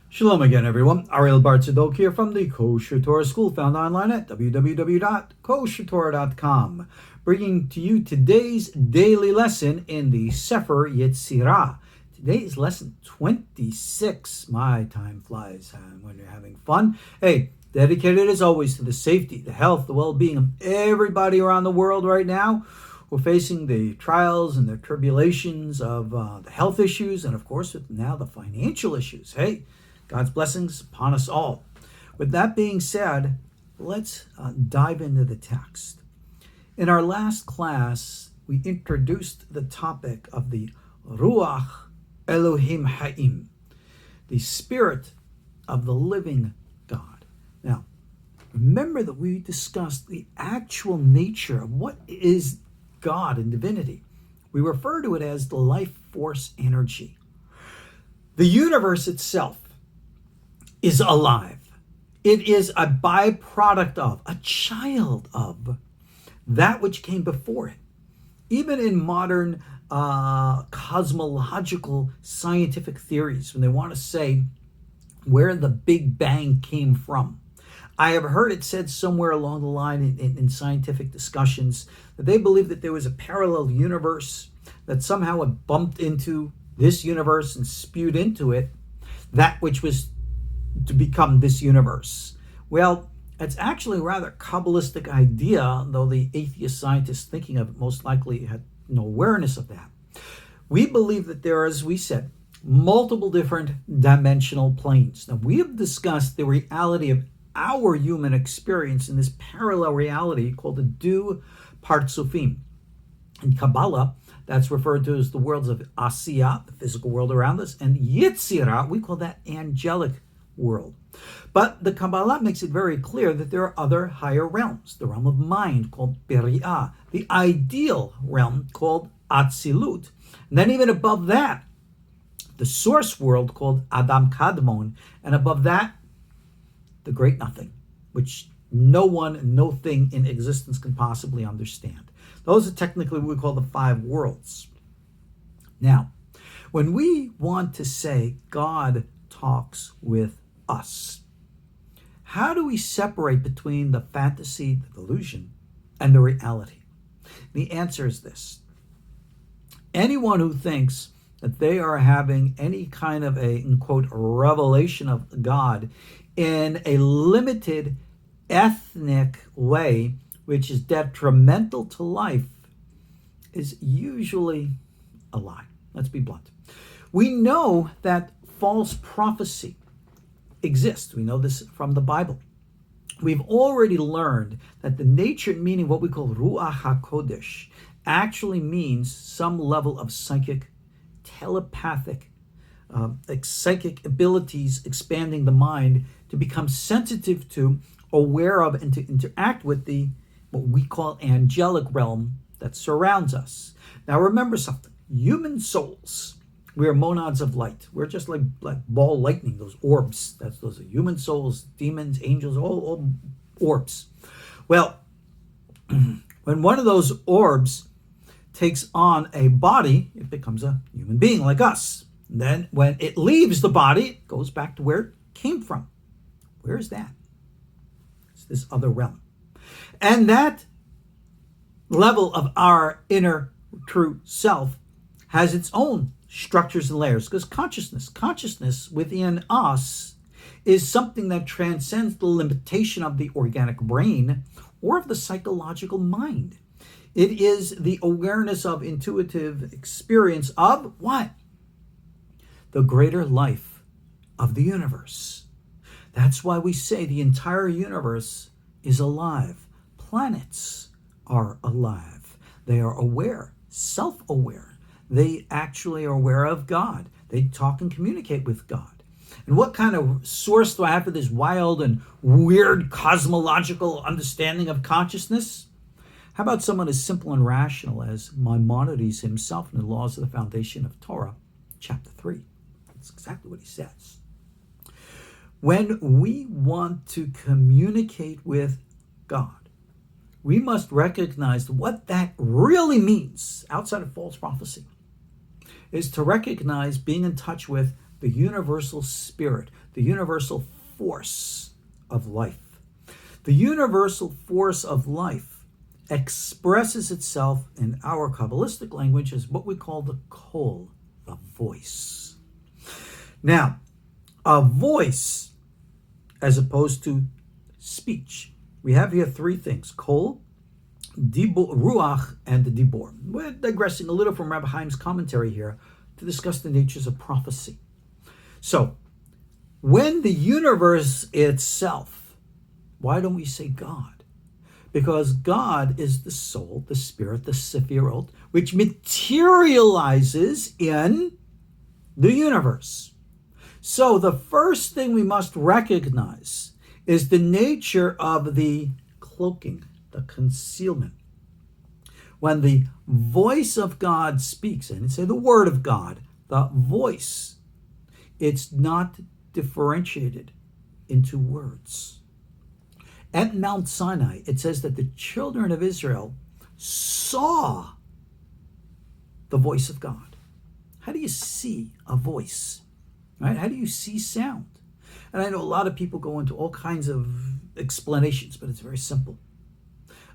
Shalom again, everyone. Ariel Tzadok here from the KosherTorah School, found online at www.koshertorah.com, bringing to you today's daily lesson in the Sefer Yetzirah. Today is lesson 26. My time flies when you're having fun. Hey, dedicated as always to the safety, the health, the well-being of everybody around the world right now. We're facing the trials and the tribulations of the health issues and, of course, now the financial issues. Hey, God's blessings upon us all. With that being said, let's dive into the text. In our last class, we introduced the topic of the Ruach Elohim Ha'im, the Spirit of the living God. Now, remember that we discussed the actual nature of what is God in divinity. We refer to it as the life force energy. The universe itself is alive. It is a byproduct of, a child of, that which came before it. Even in modern cosmological scientific theories, when they want to say where the Big Bang came from, I have heard it said somewhere along the line in scientific discussions that they believe that there was a parallel universe that somehow had bumped into this universe and spewed into it that which was to become this universe. Well, it's actually a rather Kabbalistic idea, though the atheist scientists thinking of it most likely had no awareness of that. We believe that there are, as we said, multiple different dimensional planes. Now, we have discussed the reality of our human experience in this parallel reality called the Du Partsufim. In Kabbalah, that's referred to as the worlds of Asiya, the physical world around us, and Yetzirah, we call that angelic world. But the Kabbalah makes it very clear that there are other higher realms. The realm of mind called Beriah, the ideal realm called Atzilut, and then even above that, the source world called Adam Kadmon, and above that, the great nothing, which no one, no thing in existence can possibly understand. Those are technically what we call the five worlds. Now, when we want to say God talks with us, how do we separate between the fantasy, the delusion, and the reality? The answer is this. Anyone who thinks that they are having any kind of a, in quote, revelation of God in a limited ethnic way, which is detrimental to life, is usually a lie. Let's be blunt. We know that false prophecy exists. We know this from the Bible. We've already learned that the nature and meaning of what we call Ruach HaKodesh actually means some level of psychic, telepathic, psychic abilities expanding the mind to become sensitive to, aware of, and to interact with the what we call angelic realm that surrounds us. Now remember something. Human souls, we are monads of light. We're just like ball lightning, those orbs. Those are human souls, demons, angels, all orbs. Well, when one of those orbs takes on a body, it becomes a human being like us. And then when it leaves the body, it goes back to where it came from. Where is that? It's this other realm. And that level of our inner true self has its own structures and layers, because consciousness within us is something that transcends the limitation of the organic brain or of the psychological mind. It is the awareness of intuitive experience of what? The greater life of the universe. That's why we say the entire universe is alive. Planets are alive. They are aware, self-aware. They actually are aware of God. They talk and communicate with God. And what kind of source do I have for this wild and weird cosmological understanding of consciousness? How about someone as simple and rational as Maimonides himself in the Laws of the Foundation of Torah, chapter 3? That's exactly what he says. When we want to communicate with God, we must recognize what that really means outside of false prophecy is to recognize being in touch with the universal spirit, the universal force of life. The universal force of life expresses itself in our Kabbalistic language as what we call the kol, the voice. Now, a voice, as opposed to speech, we have here three things: kol, ruach, and the dibor. We're digressing a little from Rabbi Chaim's commentary here to discuss the natures of prophecy. So, when the universe itself, why don't we say God? Because God is the soul, the spirit, the sefirotic, which materializes in the universe. So the first thing we must recognize is the nature of the cloaking, the concealment. When the voice of God speaks, and say the word of God, the voice, it's not differentiated into words. At Mount Sinai, it says that the children of Israel saw the voice of God. How do you see a voice? Right? How do you see sound? And I know a lot of people go into all kinds of explanations, but it's very simple.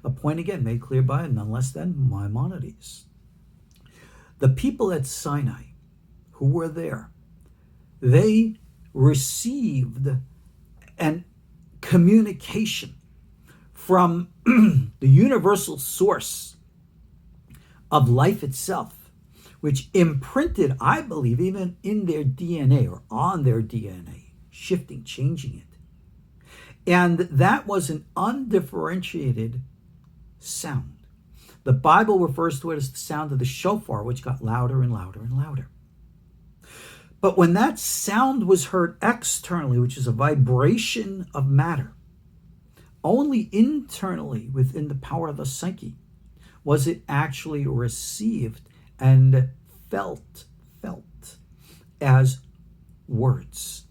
A point again made clear by none less than Maimonides. The people at Sinai who were there, they received an communication from the universal source of life itself, which imprinted, I believe, even in their DNA or on their DNA, shifting, changing it. And that was an undifferentiated sound. The Bible refers to it as the sound of the shofar, which got louder and louder and louder. But when that sound was heard externally, which is a vibration of matter, only internally within the power of the psyche was it actually received and felt as words.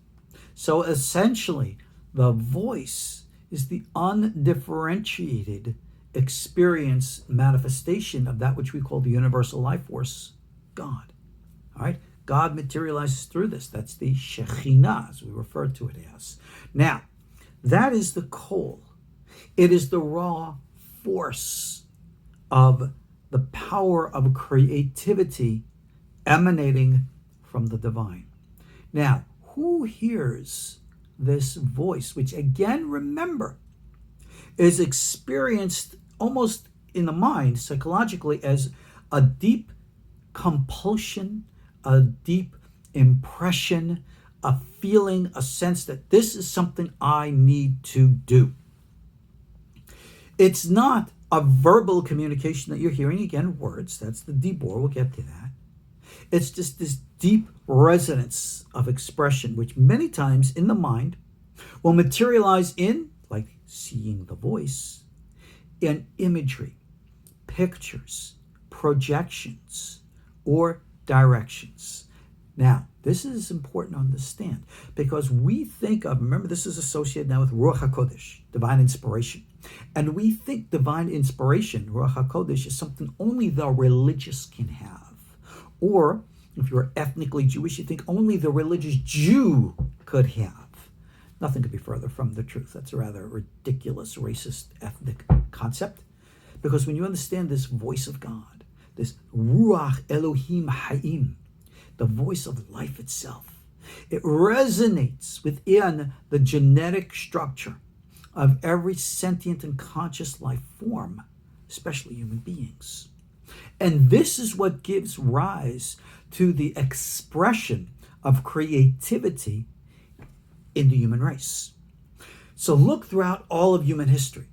So essentially, the voice is the undifferentiated experience, manifestation of that which we call the universal life force, God. All right? God materializes through this. That's the Shekhinah, as we refer to it as. Now, that is the kol. It is the raw force of the power of creativity emanating from the divine. Now, who hears this voice, which again, remember, is experienced almost in the mind psychologically as a deep compulsion, a deep impression, a feeling, a sense that this is something I need to do. It's not a verbal communication that you're hearing, again, words, that's the dibor, we'll get to that. It's just this deep resonance of expression, which many times in the mind will materialize in, like seeing the voice, in imagery, pictures, projections, or directions. Now, this is important to understand because we think of, remember, this is associated now with Ruach HaKodesh, divine inspiration. And we think divine inspiration, Ruach HaKodesh, is something only the religious can have. Or, if you're ethnically Jewish, you think only the religious Jew could have. Nothing could be further from the truth. That's a rather ridiculous, racist, ethnic concept. Because when you understand this voice of God, this Ruach Elohim Hayim, the voice of life itself, it resonates within the genetic structure of every sentient and conscious life form, especially human beings. And this is what gives rise to the expression of creativity in the human race. So look throughout all of human history.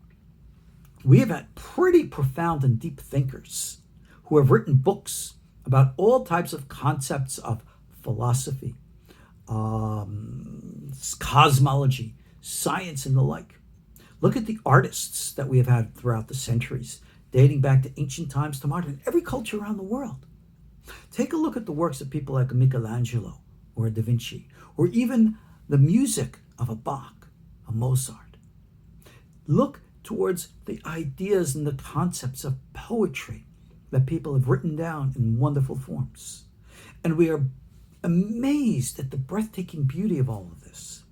We have had pretty profound and deep thinkers who have written books about all types of concepts of philosophy, cosmology, science, and the like. Look at the artists that we have had throughout the centuries, dating back to ancient times to modern, every culture around the world. Take a look at the works of people like Michelangelo or Da Vinci, or even the music of a Bach, a Mozart. Look towards the ideas and the concepts of poetry that people have written down in wonderful forms. And we are amazed at the breathtaking beauty of all of this.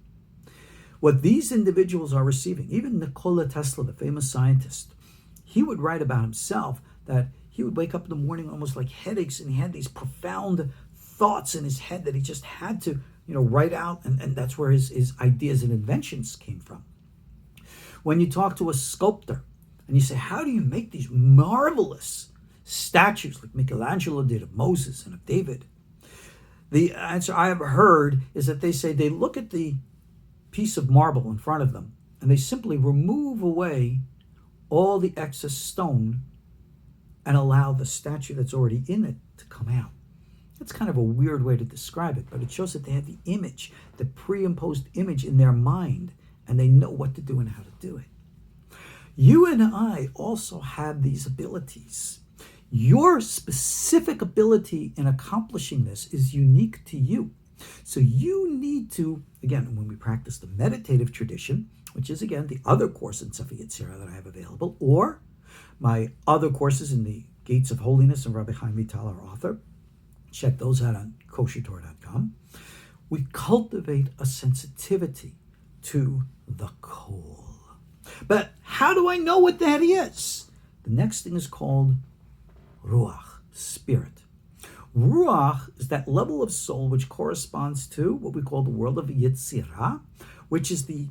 What these individuals are receiving, even Nikola Tesla, the famous scientist, he would write about himself that he would wake up in the morning almost like headaches, and he had these profound thoughts in his head that he just had to, write out, and that's where his ideas and inventions came from. When you talk to a sculptor and you say, how do you make these marvelous statues like Michelangelo did of Moses and of David? The answer I have heard is that they say they look at the piece of marble in front of them and they simply remove away all the excess stone and allow the statue that's already in it to come out. That's kind of a weird way to describe it, but it shows that they have the image, the pre-imposed image in their mind, and they know what to do and how to do it. You and I also have these abilities. Your specific ability in accomplishing this is unique to you. So you need to, again, when we practice the meditative tradition, which is, again, the other course in Sefer Yetzirah that I have available, or my other courses in the Gates of Holiness and Rabbi Chaim Vital, our author, check those out on KosherTorah.com. We cultivate a sensitivity to the call. But how do I know what that is? The next thing is called Ruach, spirit. Ruach is that level of soul which corresponds to what we call the world of Yetzirah, which is the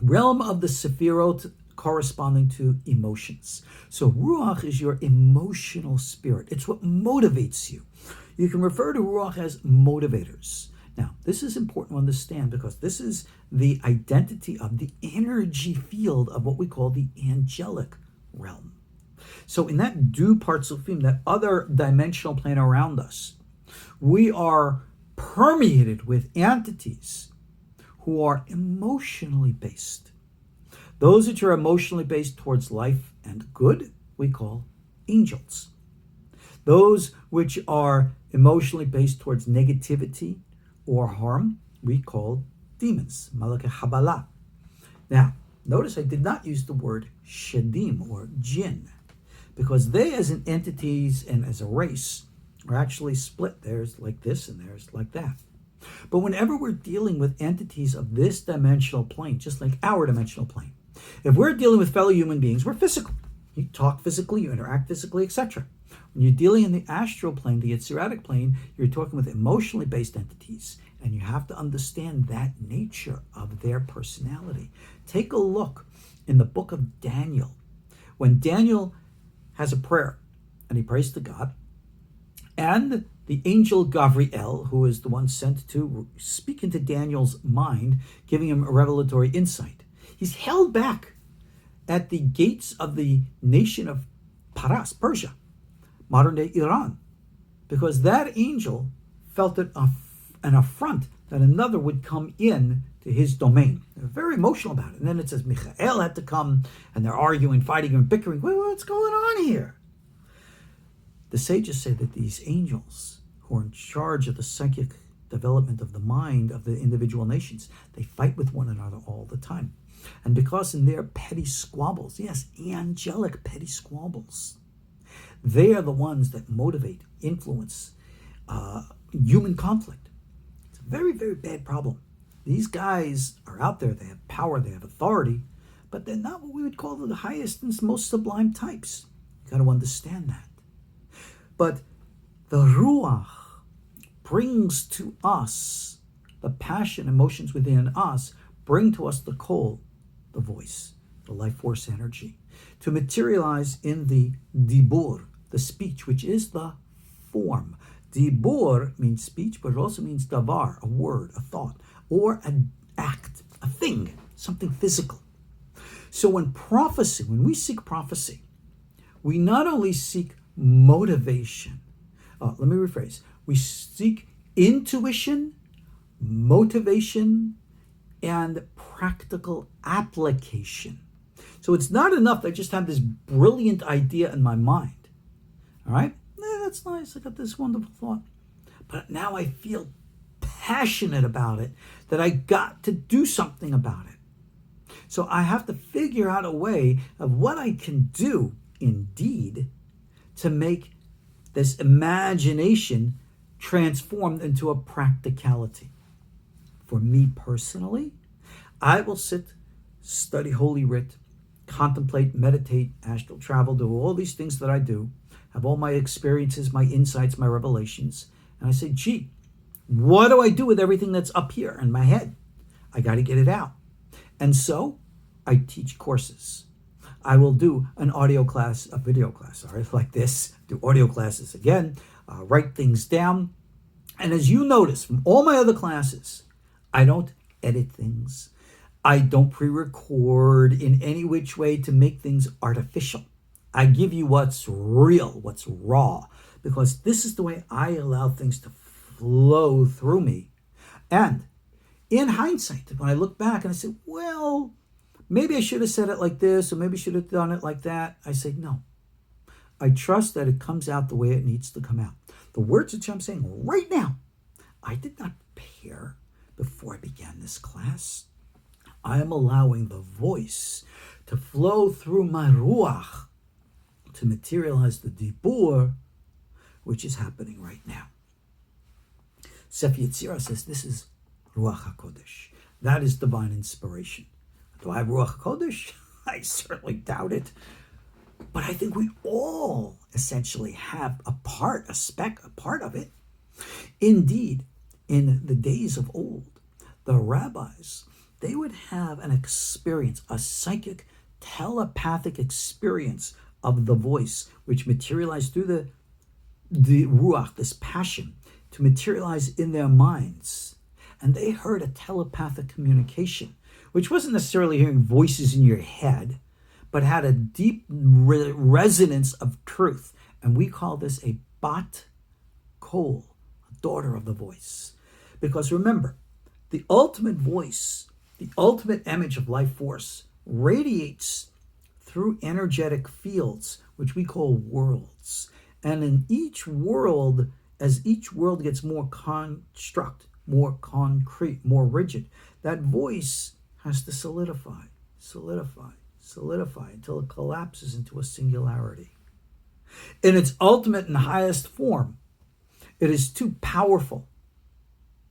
realm of the sefirotic corresponding to emotions. So Ruach is your emotional spirit. It's what motivates you. You can refer to Ruach as motivators. Now, this is important to understand because this is the identity of the energy field of what we call the angelic realm. So in that Du Partzufim, that other dimensional plane around us, we are permeated with entities who are emotionally based. Those which are emotionally based towards life and good, we call angels. Those which are emotionally based towards negativity or harm, we call demons, Malakei Habala. Now, notice I did not use the word shadim or jinn, because they as an entities and as a race are actually split. There's like this and there's like that. But whenever we're dealing with entities of this dimensional plane, just like our dimensional plane, if we're dealing with fellow human beings, we're physical. You talk physically, you interact physically, etc. When you're dealing in the astral plane, the Yetziratic plane, you're talking with emotionally based entities, and you have to understand that nature of their personality. Take a look in the book of Daniel. When Daniel has a prayer, and he prays to God, and the angel Gabriel, who is the one sent to speak into Daniel's mind, giving him a revelatory insight, he's held back at the gates of the nation of Paras, Persia, modern-day Iran, because that angel felt it an affront that another would come in to his domain. They're very emotional about it. And then it says Michael had to come, and they're arguing, fighting, and bickering. What's going on here? The sages say that these angels, who are in charge of the psychic development of the mind of the individual nations, they fight with one another all the time. And because in their petty squabbles, yes, angelic petty squabbles, they are the ones that motivate, influence human conflict. It's a very, very bad problem. These guys are out there, they have power, they have authority, but they're not what we would call the highest and most sublime types. You got to understand that. But the Ruach brings to us the passion, emotions within us, bring to us the call, the voice, the life force energy, to materialize in the dibur, the speech, which is the form. Dibur means speech, but it also means davar, a word, a thought, or an act, a thing, something physical. So when we seek prophecy, we not only seek motivation, let me rephrase, we seek intuition, motivation, and practical application. So it's not enough that I just have this brilliant idea in my mind. All right? That's nice. I got this wonderful thought. But now I feel passionate about it, that I got to do something about it. So I have to figure out a way of what I can do, indeed, to make this imagination transformed into a practicality. For me personally, I will sit, study Holy Writ, contemplate, meditate, astral travel, do all these things that I do, have all my experiences, my insights, my revelations, and I say, gee, what do I do with everything that's up here in my head? I got to get it out. And so I teach courses. I will do an audio class, a video class, all right, like this, do audio classes again, write things down. And as you notice from all my other classes, I don't edit things. I don't pre-record in any which way to make things artificial. I give you what's real, what's raw, because this is the way I allow things to flow through me. And in hindsight, when I look back and I say, well, maybe I should have said it like this, or maybe I should have done it like that, I say, no. I trust that it comes out the way it needs to come out. The words that I'm saying right now, I did not prepare before I began this class. I am allowing the voice to flow through my ruach to materialize the dibur, which is happening right now. Sefer Yetzirah says this is Ruach HaKodesh. That is divine inspiration. Do I have Ruach HaKodesh? I certainly doubt it. But I think we all essentially have a part of it. Indeed, in the days of old, the rabbis, they would have an experience, a psychic, telepathic experience of the voice, which materialized through the ruach, this passion, to materialize in their minds. And they heard a telepathic communication, which wasn't necessarily hearing voices in your head, but had a deep resonance of truth. And we call this a bat kol, a daughter of the voice. Because remember, the ultimate voice, the ultimate image of life force, radiates through energetic fields, which we call worlds. And in each world, as each world gets more construct, more concrete, more rigid, that voice has to solidify until it collapses into a singularity. In its ultimate and highest form, it is too powerful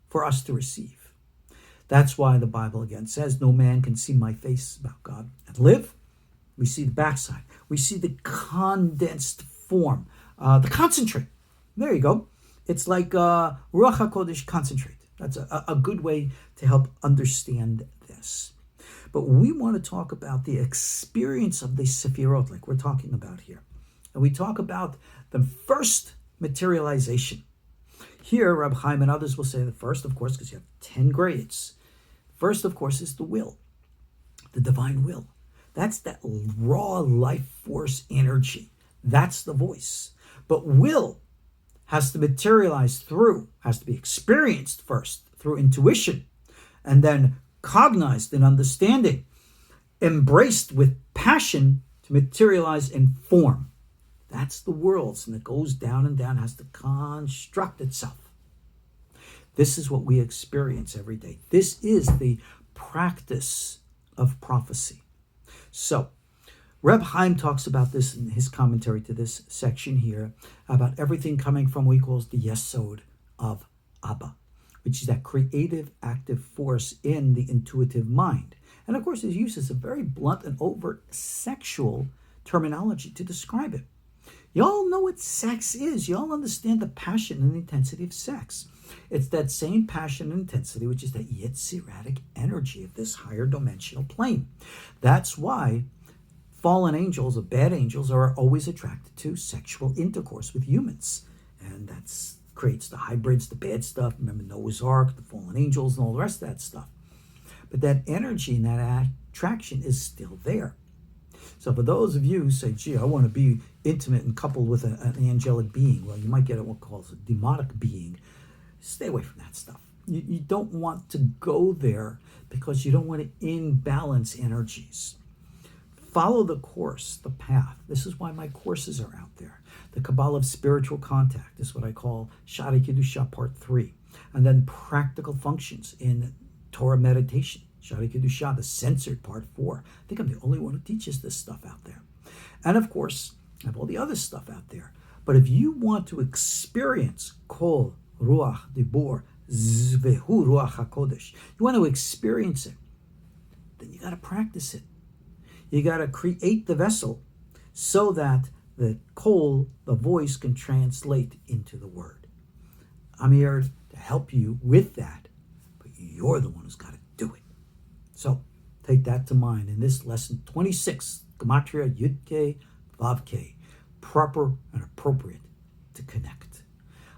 for us to receive. That's why the Bible again says, no man can see my face about God and live. We see the backside. We see the condensed form, the concentrate. There you go. It's like Ruach HaKodesh concentrate. That's a good way to help understand this. But we want to talk about the experience of the sefirotic, like we're talking about here. And we talk about the first materialization. Here, Reb Chaim and others will say the first, of course, because you have 10 grades. First, of course, is the will, the divine will. That's that raw life force energy. That's the voice. But will has to materialize has to be experienced first through intuition, and then cognized in understanding, embraced with passion to materialize in form. That's the worlds, and it goes down and down, has to construct itself. This is what we experience every day. This is the practice of prophecy. So, Reb Chaim talks about this in his commentary to this section here, about everything coming from what he calls the yesod of Abba, which is that creative, active force in the intuitive mind. And of course, he uses a very blunt and overt sexual terminology to describe it. Y'all know what sex is. Y'all understand the passion and the intensity of sex. It's that same passion and intensity, which is that Yetziratic energy of this higher dimensional plane. That's why fallen angels or bad angels are always attracted to sexual intercourse with humans. And that creates the hybrids, the bad stuff. Remember Noah's Ark, the fallen angels, and all the rest of that stuff. But that energy and that attraction is still there. So for those of you who say, gee, I want to be intimate and coupled with an angelic being, well, you might get what calls a demonic being. Stay away from that stuff. You don't want to go there because you don't want to imbalance energies. Follow the course, the path. This is why my courses are out there. The Kabbalah of Spiritual Contact is what I call Shari Kedusha Part 3. And then Practical Functions in Torah Meditation. Shari Kedusha, the Censored Part 4. I think I'm the only one who teaches this stuff out there. And of course, I have all the other stuff out there. But if you want to experience Kol Ruach Dibur, Zvehu Ruach HaKodesh. You want to experience it, then you got to practice it. You got to create the vessel so that the kol, the voice, can translate into the word. I'm here to help you with that, but you're the one who's got to do it. So take that to mind in this lesson 26, Gematria Yud-Ke Vav-Ke, proper and appropriate to connect.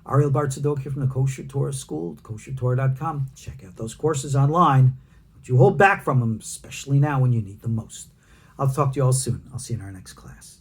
Ariel Bar Tzadok here from the Kosher Torah School, KosherTorah.com. Check out those courses online. Don't you hold back from them, especially now when you need them most. I'll talk to you all soon. I'll see you in our next class.